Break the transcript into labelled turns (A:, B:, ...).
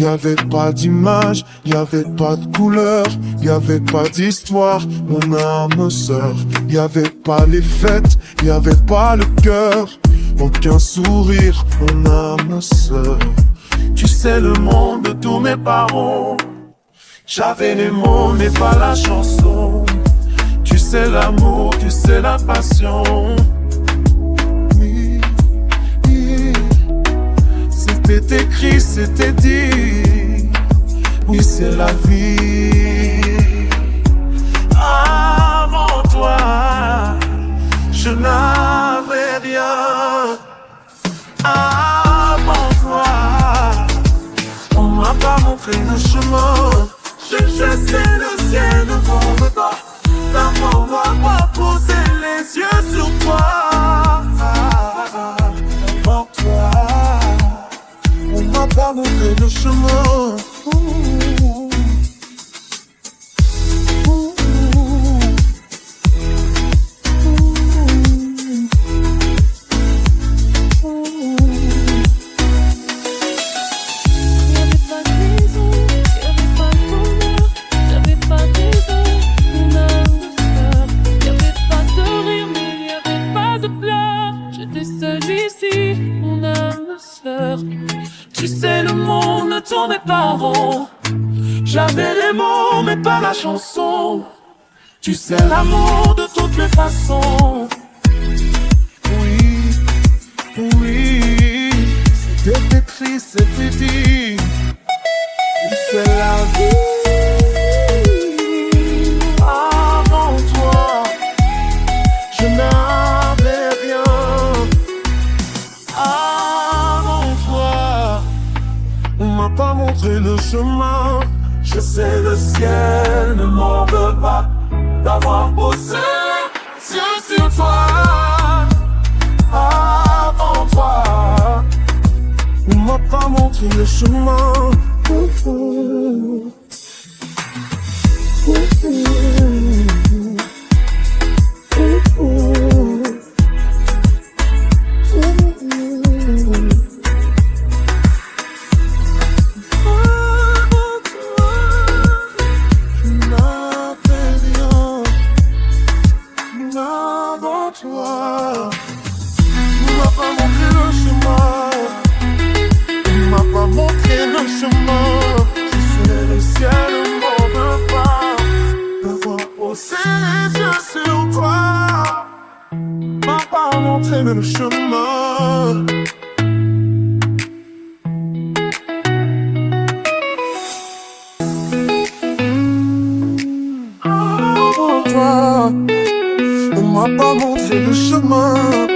A: y avait pas d'image, y avait pas de couleur, y avait pas d'histoire, mon âme sœur. Y avait pas les fêtes, y avait pas le cœur, aucun sourire, mon âme sœur. Tu sais le monde de tous mes parents, j'avais les mots mais pas la chanson. Tu sais l'amour, tu sais la passion. Oui, oui. C'était écrit, c'était dit. Oui, c'est la vie. Avant toi, je n'avais rien. Avant toi, on m'a pas montré le chemin. Je sais le ciel devant le bas. D'abord, on m'a posé les yeux sur toi. Avant toi, on m'a pas montré le chemin.
B: Tu sais le monde ne tournait pas en rond. J'avais les mots mais pas la chanson. Tu sais l'amour de toutes les façons.
A: Oui, oui, c'était écrit, c'était dit. Oui, c'est la vie.
B: Avant toi,
A: Je n'avais rien.
B: avant toi,
A: On m'a pas montré le chemin.
B: je sais le ciel ne m'en veut pas d'avoir posé les yeux sur toi. Avant toi,
A: On m'a pas montré le chemin. Avant toi, on m'a pas montré le chemin. On m'a pas montré le chemin. Je sais le ciel m'en veut pas d'avoir posé les yeux sur toi. M'a pas montré le chemin. Avant toi, on m'a pas montré le chemin.